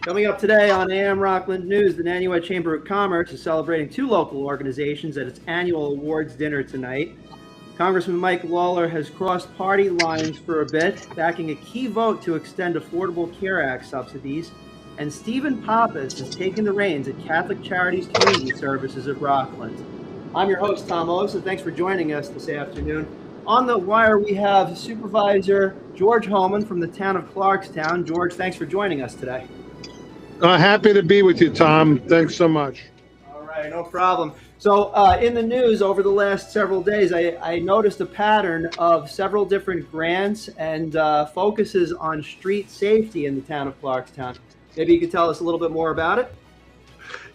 Coming up today on AM Rockland News, the Nanuet Chamber of Commerce is celebrating two local organizations at its annual awards dinner tonight. Congressman Mike Lawler has crossed party lines for a bit, backing a key vote to extend Affordable Care Act subsidies. And Stephen Pappas has taken the reins at Catholic Charities Community Services of Rockland. I'm your host, Tom Osa. Thanks for joining us this afternoon. On the wire, we have Supervisor George Hoehmann from the town of Clarkstown. George, thanks for joining us today. Happy to be with you, Tom. Thanks so much. All right, no problem. So in the news over the last several days, I noticed a pattern of several different grants and focuses on street safety in the town of Clarkstown. Maybe you could tell us a little bit more about it?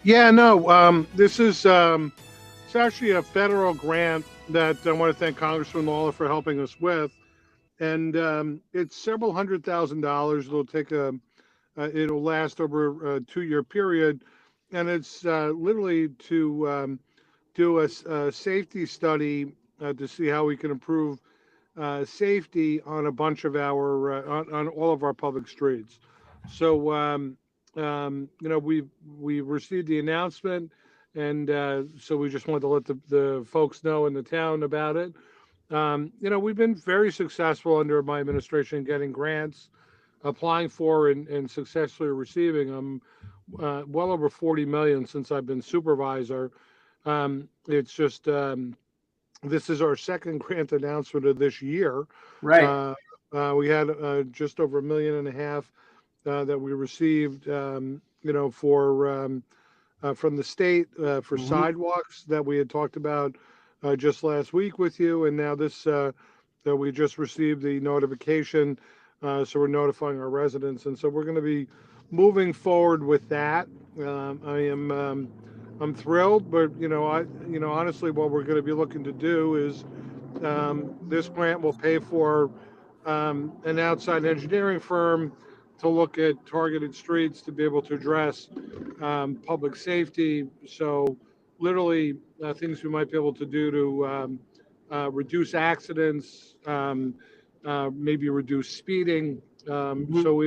Yeah, no, this is it's actually a federal grant that I want to thank Congressman Lawler for helping us with. And it's several $100,000. It'll last over a 2-year period, and it's literally to do a safety study to see how we can improve safety on a bunch of our on all of our public streets. So we received the announcement, and so we just wanted to let the folks know in the town about it. We've been very successful under my administration in getting grants, applying for and successfully receiving them, well over 40 million since I've been supervisor. It's just this is our second grant announcement of this year. Right. We had just over $1.5 million that we received, for from the state for sidewalks that we had talked about just last week with you, and now this that we just received the notification. So we're notifying our residents, and so we're going to be moving forward with that. I'm thrilled, but honestly, what we're going to be looking to do is this grant will pay for an outside engineering firm to look at targeted streets to be able to address public safety. So literally things we might be able to do to reduce accidents, maybe reduce speeding. So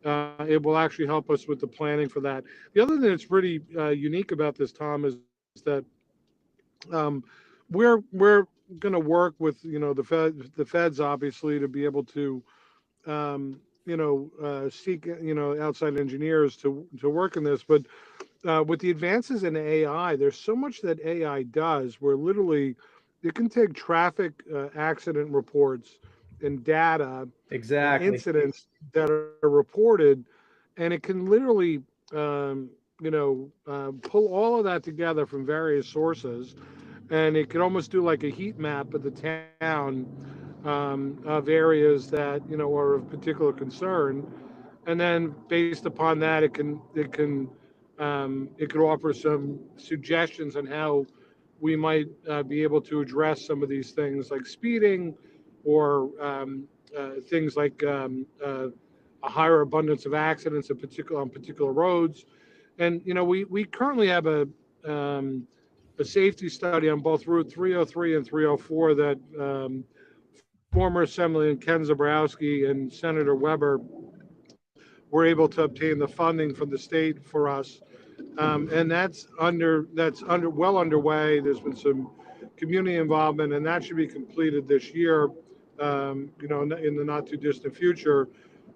it will actually help us with the planning for that. The other thing that's pretty unique about this, Tom, is that we're going to work with the feds obviously to be able to seek outside engineers to work in this. But with the advances in AI, there's so much that AI does where literally it can take traffic accident reports and data, Exactly. and incidents that are reported, and it can literally pull all of that together from various sources, and it can almost do like a heat map of the town, of areas that are of particular concern, and then based upon that it could offer some suggestions on how we might be able to address some of these things like speeding, or things like a higher abundance of accidents in on particular roads. And we currently have a safety study on both Route 303 and 304 that former Assemblyman Ken Zabrowski and Senator Weber were able to obtain the funding from the state for us, and that's well underway. There's been some community involvement, and that should be completed this year, in the not too distant future.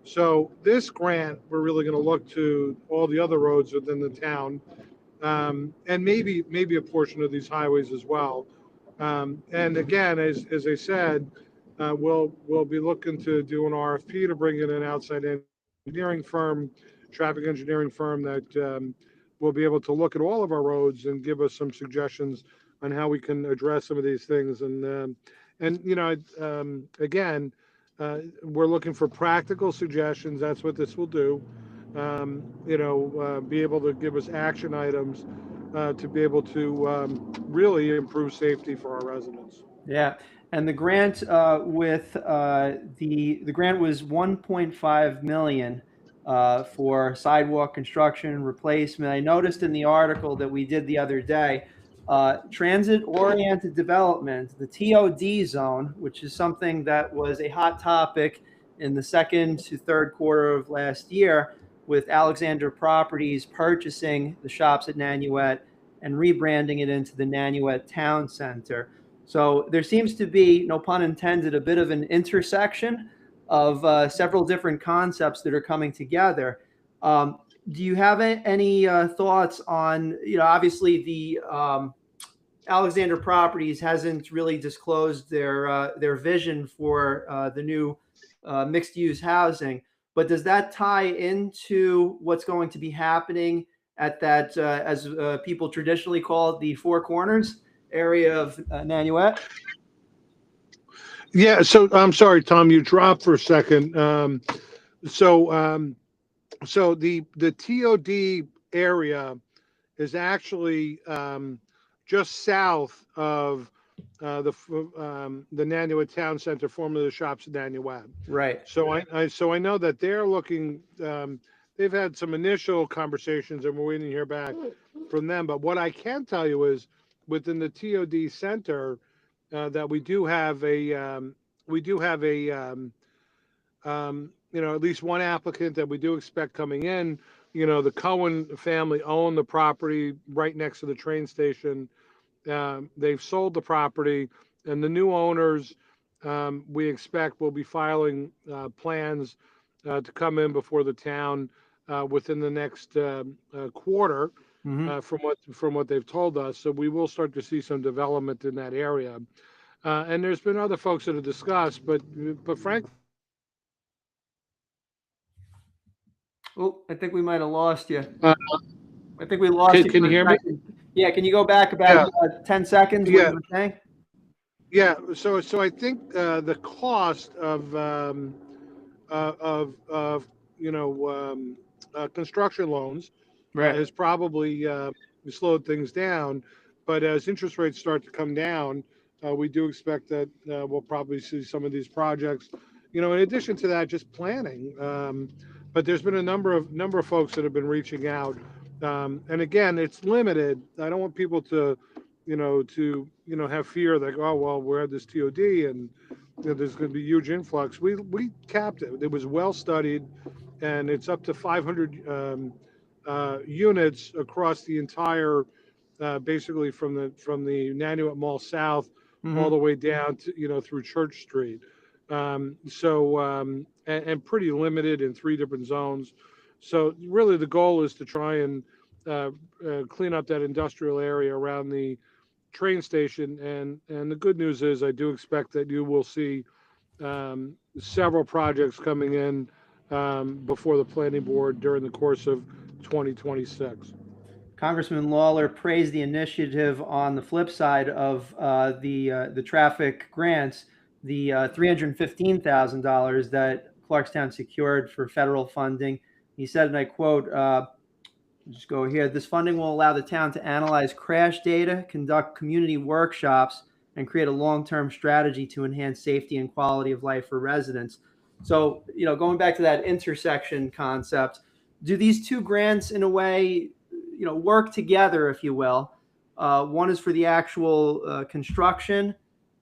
So this grant, we're really going to look to all the other roads within the town, and maybe a portion of these highways as well. And again, as I said, we'll be looking to do an RFP to bring in an outside engineering firm, traffic engineering firm that will be able to look at all of our roads and give us some suggestions on how we can address some of these things. And again, we're looking for practical suggestions. That's what this will do. Be able to give us action items to be able to really improve safety for our residents. Yeah. And the grant with the grant was 1.5 million for sidewalk construction replacement. I noticed in the article that we did the other day, transit-oriented development, the TOD zone, which is something that was a hot topic in the second to third quarter of last year, with Alexander Properties purchasing the shops at Nanuet and rebranding it into the Nanuet Town Center. So there seems to be, no pun intended, a bit of an intersection of several different concepts that are coming together. Do you have any thoughts on, obviously the Alexander Properties hasn't really disclosed their vision for the new mixed use housing, but does that tie into what's going to be happening at that, as people traditionally call it, the Four Corners area of Nanuet? Yeah, so I'm sorry, Tom, you dropped for a second. So the TOD area is actually just south of the Nanuet Town Center, formerly the Shops at Nanuet. Right. So I know that they're looking. They've had some initial conversations, and we're waiting to hear back from them. But what I can tell you is, within the TOD Center, that we do have at least one applicant that we do expect coming in. The Cohen family own the property right next to the train station. They've sold the property, and the new owners, we expect, will be filing plans to come in before the town within the next quarter, from what they've told us. So we will start to see some development in that area. And there's been other folks that have discussed, but frankly, Oh, I think we might have lost you. uh, I think we lost you. can you hear me? Yeah, can you go back about 10 seconds? What Yeah. you were saying? Yeah. So I think the cost of construction loans Right. has probably slowed things down. But as interest rates start to come down, we do expect that we'll probably see some of these projects. In addition to that, just planning. But there's been a number of folks that have been reaching out, and again, it's limited. I don't want people to have fear that, oh well, we're at this TOD and there's going to be huge influx. We capped it. It was well studied, and it's up to 500 units across the entire, basically from the Nanuet Mall South all the way down to through Church Street. And pretty limited in 3 different zones. So really, the goal is to try and clean up that industrial area around the train station. And the good news is, I do expect that you will see several projects coming in before the planning board during the course of 2026. Congressman Lawler praised the initiative on the flip side of the traffic grants, the $315,000 that Clarkstown secured for federal funding. He said, and I quote, just go here, this funding will allow the town to analyze crash data, conduct community workshops, and create a long-term strategy to enhance safety and quality of life for residents. So, going back to that intersection concept, do these two grants in a way, work together, if you will? One is for the actual construction.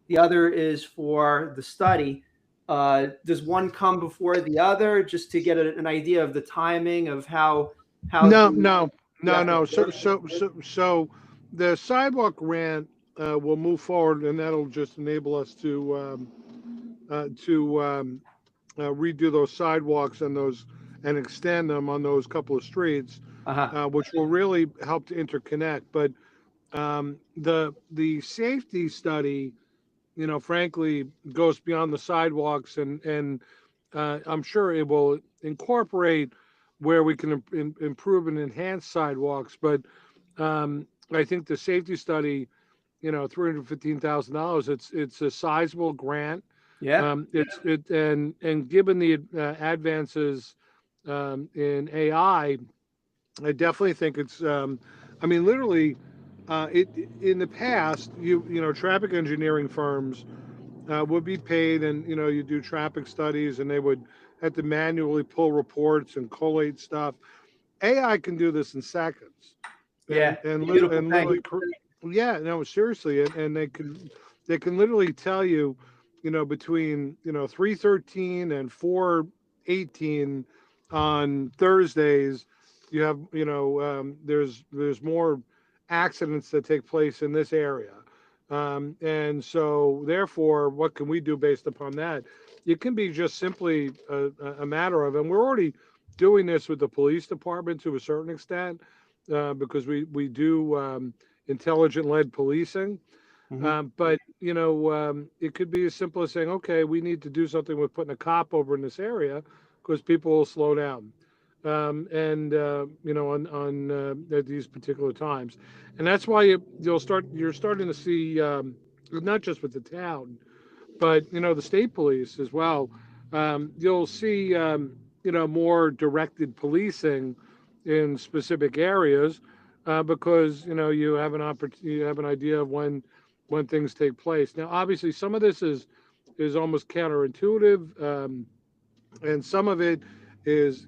The other is for the study. Does one come before the other, just to get an idea of the timing of how? No. So the sidewalk grant will move forward, and that'll just enable us to redo those sidewalks and extend them on those couple of streets, which will really help to interconnect. But the safety study, frankly, goes beyond the sidewalks, and I'm sure it will incorporate where we can improve and enhance sidewalks. But I think the safety study, $315,000, it's a sizable grant. Yeah. And given the advances in AI, I definitely think it's. Literally, in the past, traffic engineering firms would be paid, and you do traffic studies, and they would have to manually pull reports and collate stuff. AI can do this in seconds. Yeah. And Beautiful thing. yeah, no, seriously, and they can literally tell you, between 313 and 418, on Thursdays, you have, there's more accidents that take place in this area. And so therefore, what can we do based upon that? It can be just simply a matter of, and we're already doing this with the police department to a certain extent, because we do intelligent-led policing. Mhm. But it could be as simple as saying, okay, we need to do something with putting a cop over in this area because people will slow down, and on at these particular times, and that's why you're starting to see, not just with the town, but the state police as well. You'll see more directed policing in specific areas, because you have an idea of when things take place. Now, obviously, some of this is almost counterintuitive, and some of it is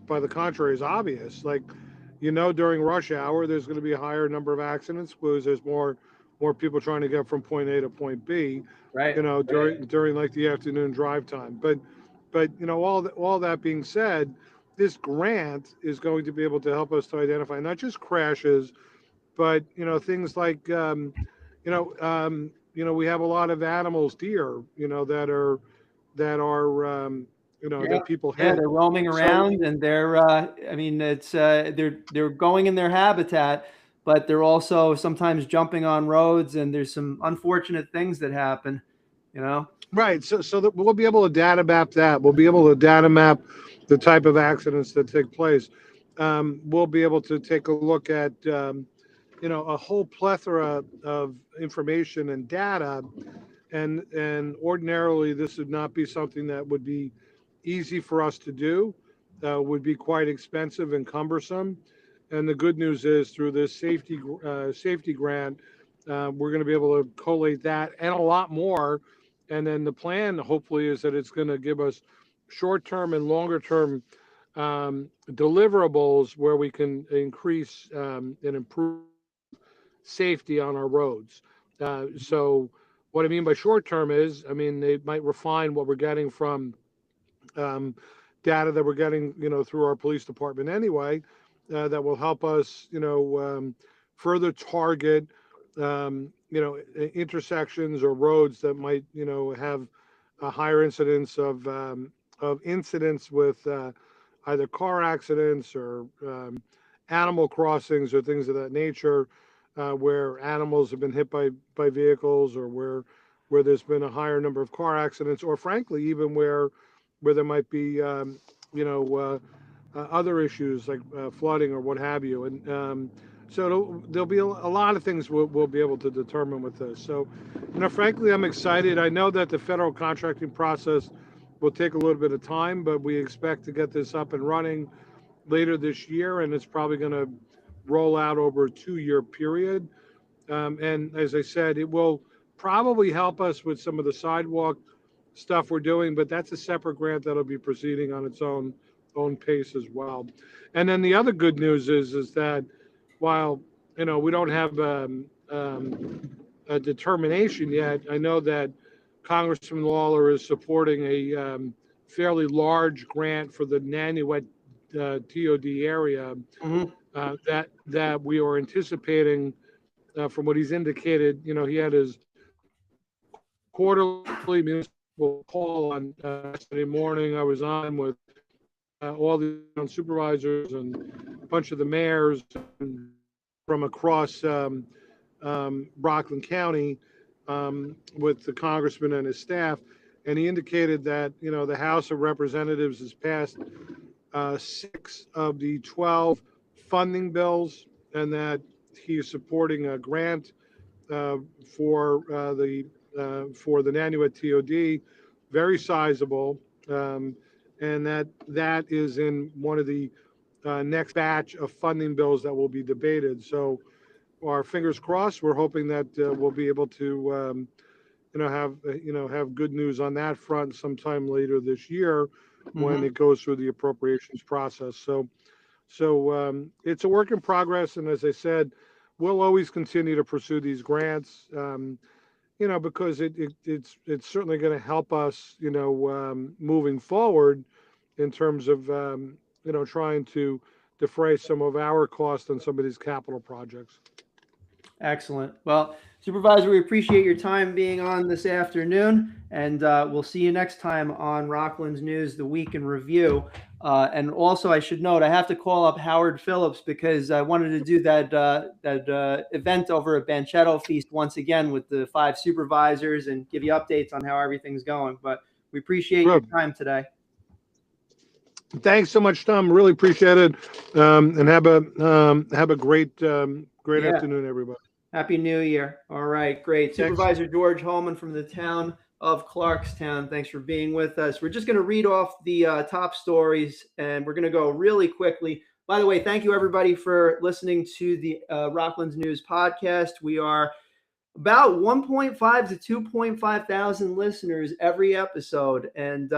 by the contrary is obvious. Like, during rush hour, there's going to be a higher number of accidents because there's more people trying to get from point A to point B, Right. during like the afternoon drive time. But all that being said, this grant is going to be able to help us to identify not just crashes, but things like, we have a lot of animals, deer, Yeah. that people Yeah, hit. they're roaming So around and they're I mean it's they're going in their habitat, but they're also sometimes jumping on roads and there's some unfortunate things that happen, you know? right, so that we'll be able to data map that. We'll be able to data map the type of accidents that take place. We'll be able to take a look at a whole plethora of information and data, and ordinarily this would not be something that would be easy for us to do, would be quite expensive and cumbersome. And the good news is through this safety grant, we're going to be able to collate that and a lot more. And then the plan hopefully is that it's going to give us short-term and longer-term deliverables where we can increase and improve safety on our roads. So what I mean by short-term is, I mean, they might refine what we're getting from um, data that we're getting, through our police department anyway, that will help us, further target, intersections or roads that might, have a higher incidence of incidents with either car accidents or animal crossings or things of that nature, where animals have been hit by vehicles, or where there's been a higher number of car accidents, or frankly, even where there might be, other issues like flooding or what have you. And so there'll be a lot of things we'll be able to determine with this. So, frankly, I'm excited. I know that the federal contracting process will take a little bit of time, but we expect to get this up and running later this year, and it's probably going to roll out over a 2-year period. And as I said, it will probably help us with some of the sidewalk stuff we're doing, but that's a separate grant that'll be proceeding on its own pace as well. And then the other good news is that while we don't have a determination yet, I know that Congressman Lawler is supporting a fairly large grant for the Nanuet TOD area, Mhm. that we are anticipating, from what he's indicated. He had his quarterly municipal call on yesterday morning. I was on with all the supervisors and a bunch of the mayors from across Rockland County, with the congressman and his staff. And he indicated that, the House of Representatives has passed 6 of the 12 funding bills, and that he is supporting a grant uh, for the Nanuet TOD, very sizable, and that is in one of the next batch of funding bills that will be debated. So, our fingers crossed. We're hoping that we'll be able to, have good news on that front sometime later this year when Mhm. it goes through the appropriations process. So it's a work in progress, and as I said, we'll always continue to pursue these grants, because it's certainly going to help us, moving forward, in terms of trying to defray some of our costs on some of these capital projects. Excellent. Well, Supervisor, we appreciate your time being on this afternoon, and we'll see you next time on Rockland's News, the Week in Review. And also, I should note, I have to call up Howard Phillips because I wanted to do that event over at Banchetto Feast once again with the 5 supervisors and give you updates on how everything's going. But we appreciate your time today. Thanks so much, Tom. Really appreciate it. And have a great afternoon, everybody. Happy New Year. All right, great. Thanks. Supervisor George Hoehmann from the town of Clarkstown, thanks for being with us. We're just going to read off the top stories, and we're going to go really quickly. By the way, thank you, everybody, for listening to the Rockland's News podcast. We are about 1.5 to 2.5 thousand listeners every episode. And,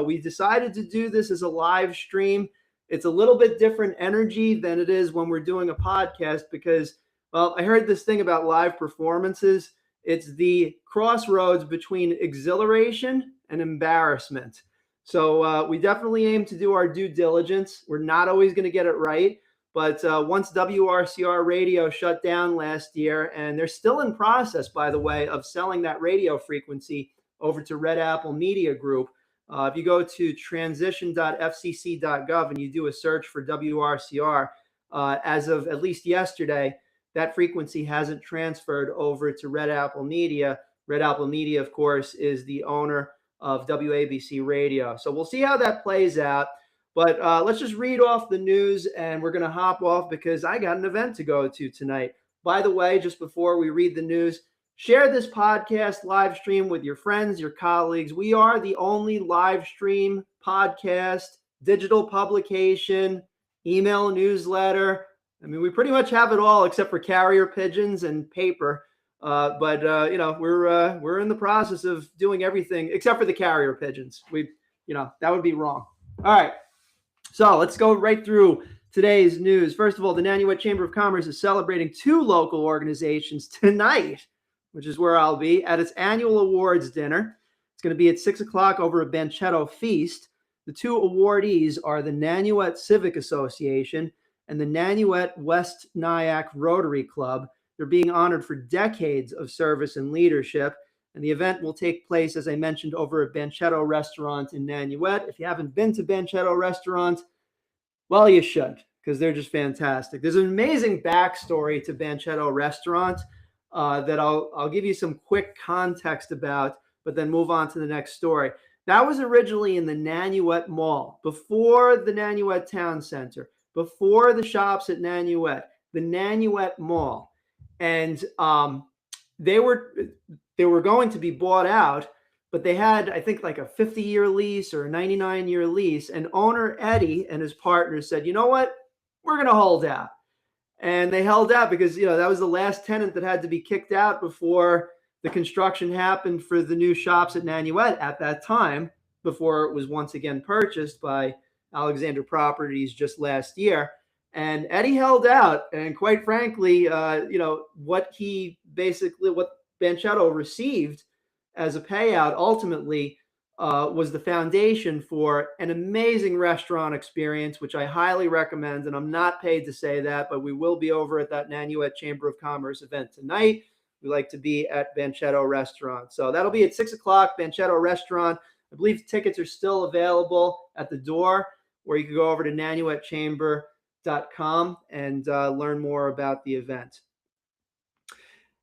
we decided to do this as a live stream. It's a little bit different energy than it is when we're doing a podcast because, well, I heard this thing about live performances. It's the crossroads between exhilaration and embarrassment. So we definitely aim to do our due diligence. We're not always going to get it right. But once WRCR radio shut down last year, and they're still in process, by the way, of selling that radio frequency over to Red Apple Media Group. If you go to transition.fcc.gov and you do a search for WRCR, as of at least yesterday, that frequency hasn't transferred over to Red Apple Media. Red Apple Media, of course, is the owner of WABC Radio. So we'll see how that plays out. But let's just read off the news, and we're going to hop off because I got an event to go to tonight. By the way, just before we read the news, share this podcast live stream with your friends, your colleagues. We are the only live stream podcast, digital publication, email newsletter. I mean, we pretty much have it all except for carrier pigeons and paper. But we're in the process of doing everything except for the carrier pigeons. That would be wrong. All right. So let's go right through today's news. First of all, the Nanuet Chamber of Commerce is celebrating 2 local organizations tonight, which is where I'll be, at its annual awards dinner. It's going to be at 6 o'clock over at Banchetto Feast. The 2 awardees are the Nanuet Civic Association and the Nanuet West Nyack Rotary Club. They're being honored for decades of service and leadership. And the event will take place, as I mentioned, over at Banchetto Restaurant in Nanuet. If you haven't been to Banchetto Restaurant, well, you should, because they're just fantastic. There's an amazing backstory to Banchetto Restaurant that I'll give you some quick context about, but then move on to the next story. That was originally in the Nanuet Mall, before the Nanuet Town Center, before the shops at Nanuet, the Nanuet Mall. And they were going to be bought out, but they had, I think, like a 50-year lease or a 99-year lease. And owner Eddie and his partners said, you know what? We're going to hold out. And they held out because, that was the last tenant that had to be kicked out before the construction happened for the new shops at Nanuet at that time, before it was once again purchased by Alexander Properties just last year. And Eddie held out. And quite frankly, what Banchetto received as a payout ultimately was the foundation for an amazing restaurant experience, which I highly recommend. And I'm not paid to say that, but we will be over at that Nanuet Chamber of Commerce event tonight. We like to be at Banchetto Restaurant. So that'll be at 6 o'clock, Banchetto Restaurant. I believe tickets are still available at the door, or you can go over to nanuetchamber.com and learn more about the event.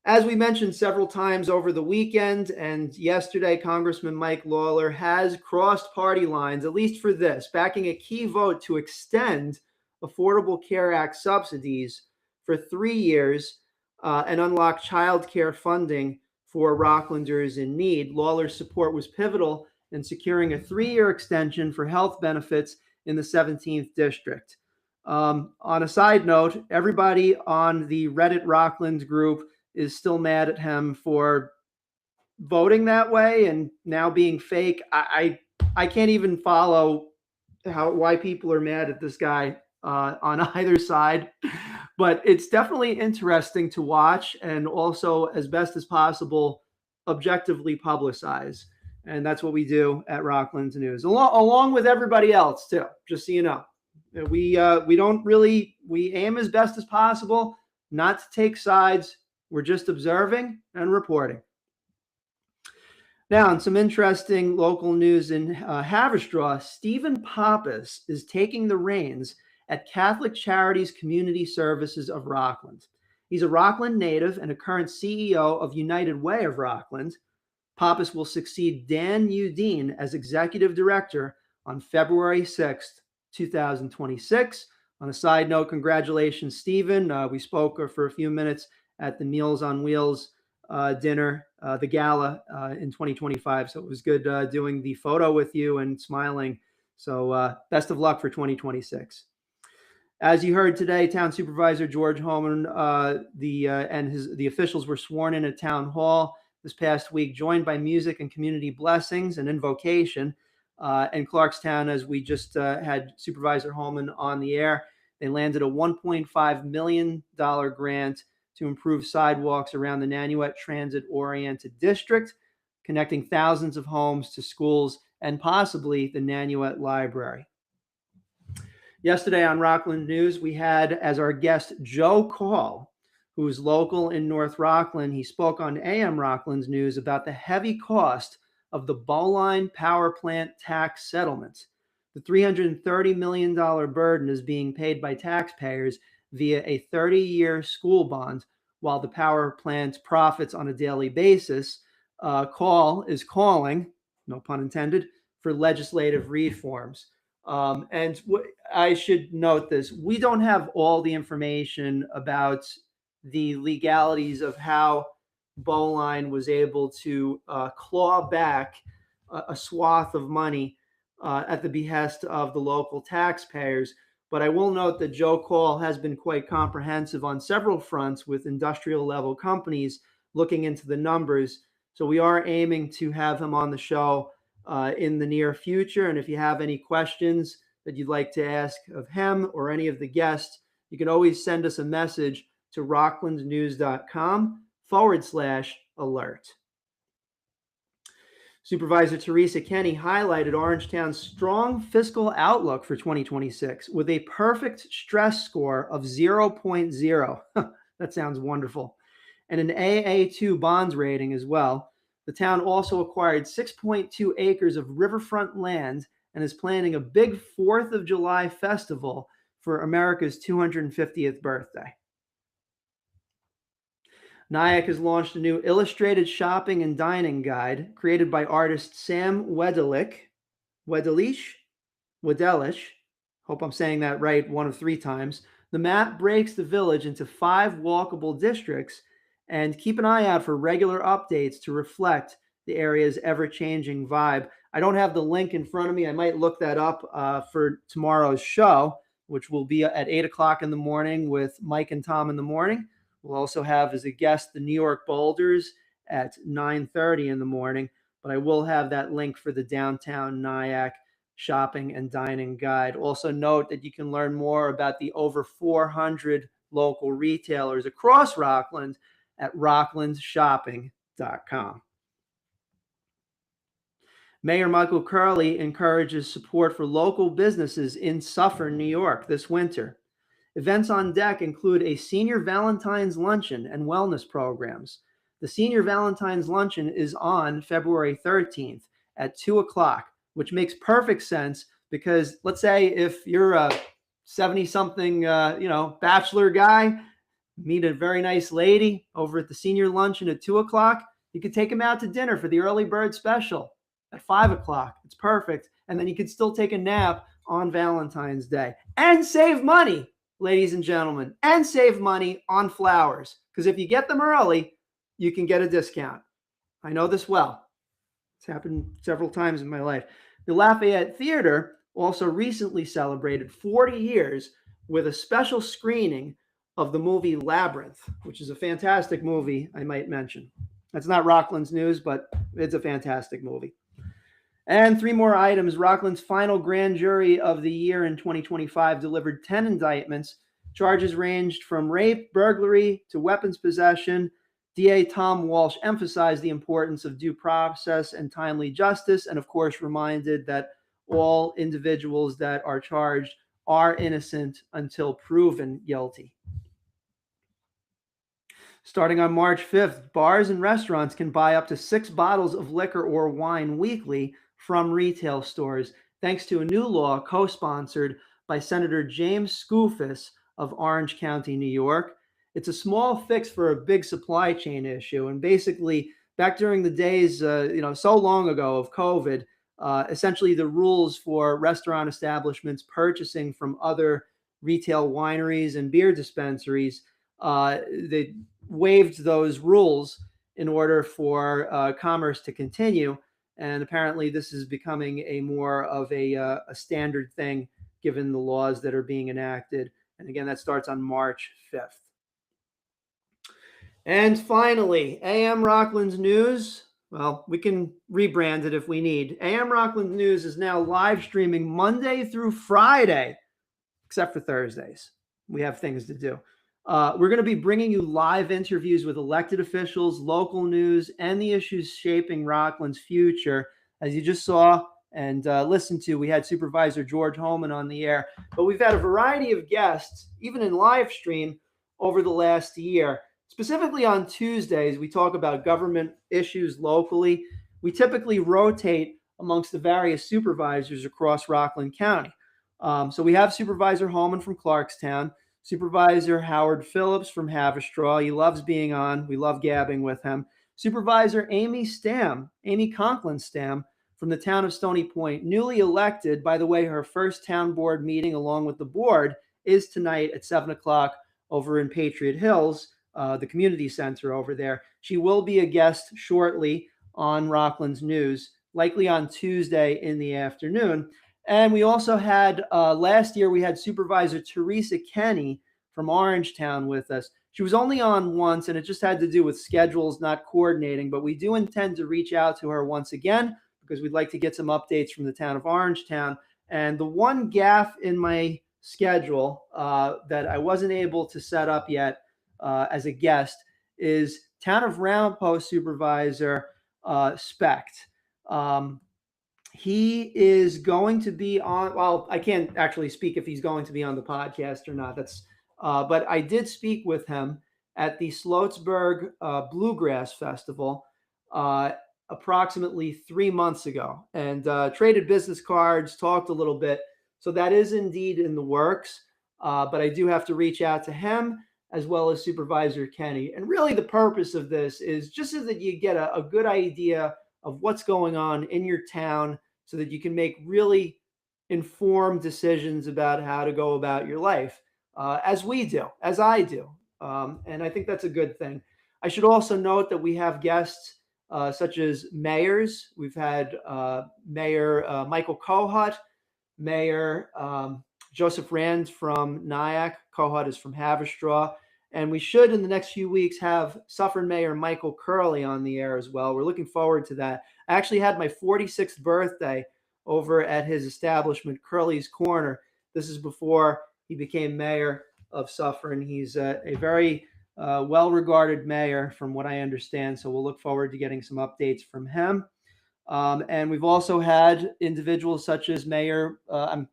As we mentioned several times over the weekend and yesterday, Congressman Mike Lawler has crossed party lines, at least for this, backing a key vote to extend Affordable Care Act subsidies for 3 years and unlock child care funding for Rocklanders in need. Lawler's support was pivotal in securing a 3-year extension for health benefits in the 17th District. On a side note, everybody on the Reddit Rockland group is still mad at him for voting that way and now being fake. I can't even follow why people are mad at this guy on either side, but it's definitely interesting to watch and also, as best as possible, objectively publicize. And that's what we do at Rockland News, along with everybody else too, just so you know. We aim as best as possible not to take sides. We're just observing and reporting. Now, in some interesting local news in Haverstraw, Stephen Pappas is taking the reins at Catholic Charities Community Services of Rockland. He's a Rockland native and a current CEO of United Way of Rockland. Pappas will succeed Dan Udine as executive director on February 6th, 2026. On a side note, congratulations, Stephen. We spoke for a few minutes at the Meals on Wheels dinner, the gala in 2025. So it was good doing the photo with you and smiling. So best of luck for 2026. As you heard today, Town Supervisor George Hoehmann and the officials were sworn in at Town Hall this past week, joined by music and community blessings and invocation. And Clarkstown, as we just had Supervisor Hoehmann on the air, they landed a $1.5 million grant to improve sidewalks around the Nanuet Transit-oriented district, connecting thousands of homes to schools and possibly the Nanuet Library. Yesterday on Rockland News, we had as our guest Joe Call, who is local in North Rockland. He spoke on AM Rockland's News about the heavy cost of the Bowline Power Plant tax settlement. The $330 million burden is being paid by taxpayers via a 30-year school bond, while the power plant's profits on a daily basis. Call is calling, no pun intended, for legislative reforms. I should note this. We don't have all the information about the legalities of how Bowline was able to claw back a swath of money at the behest of the local taxpayers. But I will note that Joe Call has been quite comprehensive on several fronts with industrial level companies looking into the numbers. So we are aiming to have him on the show in the near future. And if you have any questions that you'd like to ask of him or any of the guests, you can always send us a message to rocklandnews.com/alert. Supervisor Teresa Kenny highlighted Orangetown's strong fiscal outlook for 2026 with a perfect stress score of 0.0. That sounds wonderful. And an AA2 bonds rating as well. The town also acquired 6.2 acres of riverfront land and is planning a big 4th of July festival for America's 250th birthday. Nyack has launched a new illustrated shopping and dining guide created by artist Sam Wedelish. Hope I'm saying that right 1 of 3 times. The map breaks the village into 5 walkable districts, and keep an eye out for regular updates to reflect the area's ever-changing vibe. I don't have the link in front of me. I might look that up for tomorrow's show, which will be at 8 o'clock in the morning with Mike and Tom in the morning. We'll also have as a guest the New York Boulders at 9:30 in the morning, but I will have that link for the downtown Nyack shopping and dining guide. Also note that you can learn more about the over 400 local retailers across Rockland at rocklandshopping.com. Mayor Michael Curley encourages support for local businesses in Suffern, New York this winter. Events on deck include a Senior Valentine's Luncheon and wellness programs. The Senior Valentine's Luncheon is on February 13th at 2 o'clock, which makes perfect sense because let's say if you're a 70-something, bachelor guy, meet a very nice lady over at the senior luncheon at 2 o'clock, you could take them out to dinner for the early bird special at 5 o'clock. It's perfect. And then you could still take a nap on Valentine's Day and save money, ladies and gentlemen, and save money on flowers. Because if you get them early, you can get a discount. I know this well. It's happened several times in my life. The Lafayette Theater also recently celebrated 40 years with a special screening of the movie Labyrinth, which is a fantastic movie, I might mention. That's not Rockland's news, but it's a fantastic movie. And 3 more items. Rockland's final grand jury of the year in 2025 delivered 10 indictments. Charges ranged from rape, burglary, to weapons possession. DA Tom Walsh emphasized the importance of due process and timely justice, and of course reminded that all individuals that are charged are innocent until proven guilty. Starting on March 5th, bars and restaurants can buy up to 6 bottles of liquor or wine weekly from retail stores, thanks to a new law co-sponsored by Senator James Skoufis of Orange County, New York. It's a small fix for a big supply chain issue. And basically, back during the days, so long ago of COVID, essentially the rules for restaurant establishments purchasing from other retail wineries and beer dispensaries, they waived those rules in order for commerce to continue. And apparently this is becoming a more of a standard thing given the laws that are being enacted. And again, that starts on March 5th. And finally, AM Rockland's News. Well, we can rebrand it if we need. AM Rockland News is now live streaming Monday through Friday, except for Thursdays. We have things to do. We're going to be bringing you live interviews with elected officials, local news, and the issues shaping Rockland's future. As you just saw and listened to, we had Supervisor George Hoehmann on the air, but we've had a variety of guests, even in live stream, over the last year. Specifically on Tuesdays, we talk about government issues locally. We typically rotate amongst the various supervisors across Rockland County. So we have Supervisor Hoehmann from Clarkstown, Supervisor Howard Phillips from Haverstraw. He loves being on. We love gabbing with him. Supervisor Amy Conklin Stam from the town of Stony Point, newly elected. By the way, her first town board meeting along with the board is tonight at 7 o'clock over in Patriot Hills, the community center over there. She will be a guest shortly on Rockland's News, likely on Tuesday in the afternoon. And we also had, last year, we had Supervisor Teresa Kenny from Orangetown with us. She was only on once, and it just had to do with schedules not coordinating, but we do intend to reach out to her once again because we'd like to get some updates from the town of Orangetown. And the one gaffe in my schedule that I wasn't able to set up yet as a guest is town of Round Post Supervisor Specht. He is going to be on, well, I can't actually speak if he's going to be on the podcast or not. But I did speak with him at the Sloatsburg Bluegrass Festival approximately 3 months ago, and traded business cards, talked a little bit. So that is indeed in the works. But I do have to reach out to him as well as Supervisor Kenny. And really the purpose of this is just so that you get a good idea of what's going on in your town so that you can make really informed decisions about how to go about your life, as we do, as I do. And I think that's a good thing. I should also note that we have guests such as mayors. We've had Mayor Michael Kohut, Mayor Joseph Rand from Nyack. Kohut is from Haverstraw. And we should, in the next few weeks, have Suffern Mayor Michael Curley on the air as well. We're looking forward to that. I actually had my 46th birthday over at his establishment, Curley's Corner. This is before he became mayor of Suffern. He's a very well-regarded mayor from what I understand, so we'll look forward to getting some updates from him. And we've also had individuals such as Mayor, like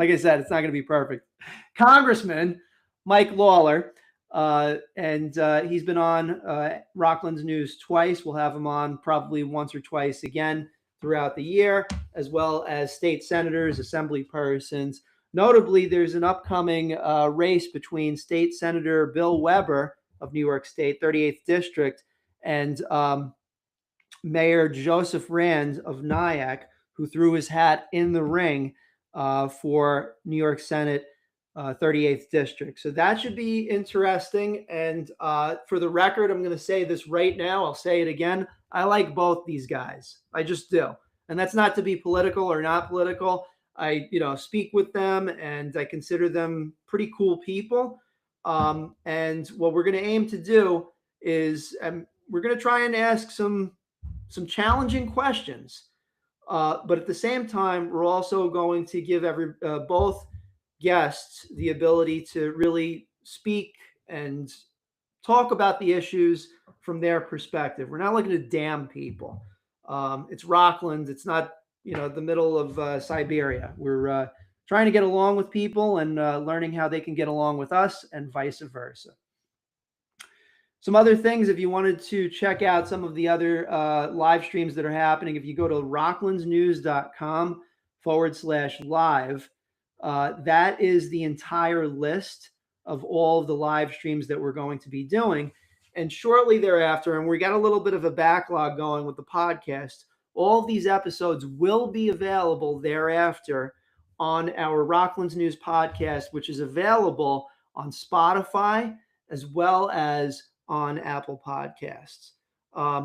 I said, it's not going to be perfect, Congressman Mike Lawler, and he's been on Rockland's News twice. We'll have him on probably once or twice again throughout the year, as well as state senators, assembly persons. Notably, there's an upcoming race between State Senator Bill Weber of New York State, 38th District, and Mayor Joseph Rand of Nyack, who threw his hat in the ring for New York Senate 38th District. So that should be interesting. And for the record, I'm going to say this right now. I'll say it again. I like both these guys. I just do. And that's not to be political or not political. I, speak with them and I consider them pretty cool people. And what we're going to aim to do is we're going to try and ask some challenging questions. But at the same time, we're also going to give both guests the ability to really speak and talk about the issues from their perspective. We're not looking to damn people. It's Rockland. It's not, the middle of Siberia. We're trying to get along with people and learning how they can get along with us and vice versa. Some other things, if you wanted to check out some of the other live streams that are happening, if you go to rocklandsnews.com/live, that is the entire list of all of the live streams that we're going to be doing. And shortly thereafter, and we got a little bit of a backlog going with the podcast, all of these episodes will be available thereafter on our Rockland's News podcast, which is available on Spotify as well as on Apple Podcasts.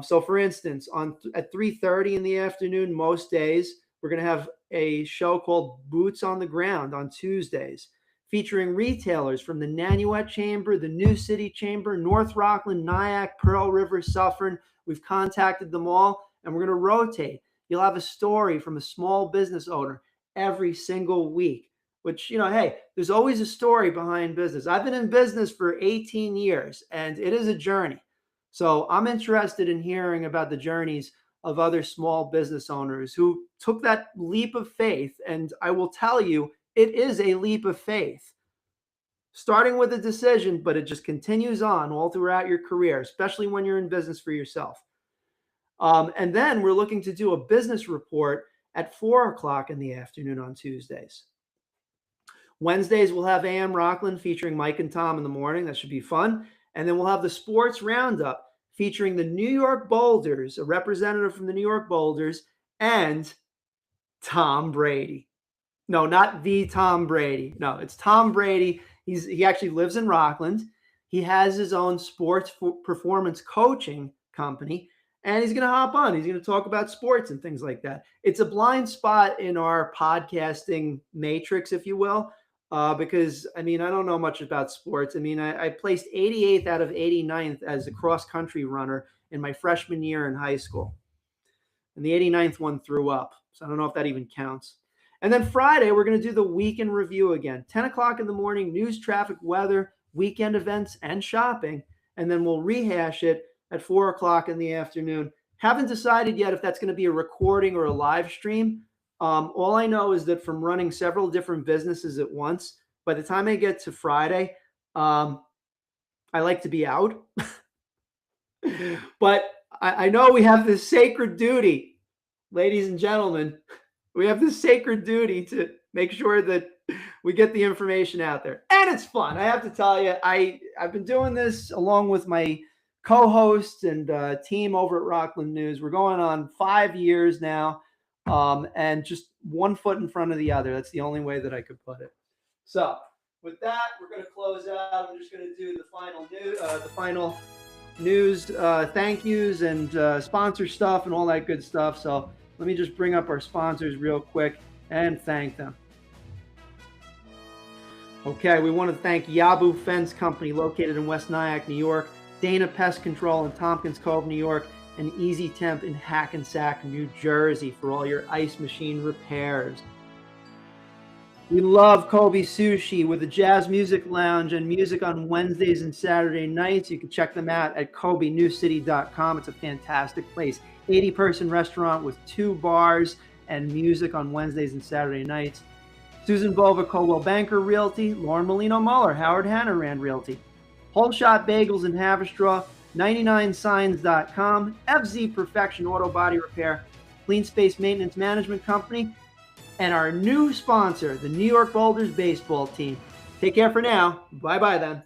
So for instance, at 3:30 in the afternoon, most days, we're going to have a show called Boots on the Ground on Tuesdays, featuring retailers from the Nanuet Chamber, the New City Chamber, North Rockland, Nyack, Pearl River, Suffern. We've contacted them all, and we're going to rotate. You'll have a story from a small business owner every single week, which, hey, there's always a story behind business. I've been in business for 18 years, and it is a journey. So I'm interested in hearing about the journeys of other small business owners who took that leap of faith. And I will tell you, it is a leap of faith, starting with a decision, but it just continues on all throughout your career, especially when you're in business for yourself. And then we're looking to do a business report at 4:00 in the afternoon on Tuesdays. Wednesdays, we'll have AM Rockland featuring Mike and Tom in the morning. That should be fun. And then we'll have the Sports Roundup featuring the New York Boulders, a representative from the New York Boulders, and Tom Brady. No, not the Tom Brady. No, it's Tom Brady. He actually lives in Rockland. He has his own sports performance coaching company, and he's going to hop on. He's going to talk about sports and things like that. It's a blind spot in our podcasting matrix, if you will, because, I don't know much about sports. I placed 88th out of 89th as a cross-country runner in my freshman year in high school. And the 89th one threw up, so I don't know if that even counts. And then Friday, we're going to do the week in review again. 10 o'clock in the morning, news, traffic, weather, weekend events, and shopping. And then we'll rehash it at 4:00 in the afternoon. Haven't decided yet if that's going to be a recording or a live stream. All I know is that from running several different businesses at once, by the time I get to Friday, I like to be out. But I know we have this sacred duty, ladies and gentlemen. We have this sacred duty to make sure that we get the information out there. And it's fun. I have to tell you, I've been doing this along with my co-host and team over at Rockland News. We're going on 5 years now, and just one foot in front of the other. That's the only way that I could put it. So with that, we're going to close out. I'm just going to do the final news, thank yous and sponsor stuff and all that good stuff. So let me just bring up our sponsors real quick and thank them. Okay, we want to thank Yabu Fence Company, located in West Nyack, New York, Dana Pest Control in Tompkins Cove, New York, and Easy Temp in Hackensack, New Jersey for all your ice machine repairs. We love Kobe Sushi with a jazz music lounge and music on Wednesdays and Saturday nights. You can check them out at KobeNewCity.com. It's a fantastic place. 80-person restaurant with 2 bars and music on Wednesdays and Saturday nights. Susan Bova, Coldwell Banker Realty, Lauren Molino Muller, Howard Hanna-Rand Realty, Whole Shot Bagels in Haverstraw, 99signs.com, FZ Perfection Auto Body Repair, Clean Space Maintenance Management Company, and our new sponsor, the New York Boulders baseball team. Take care for now. Bye-bye then.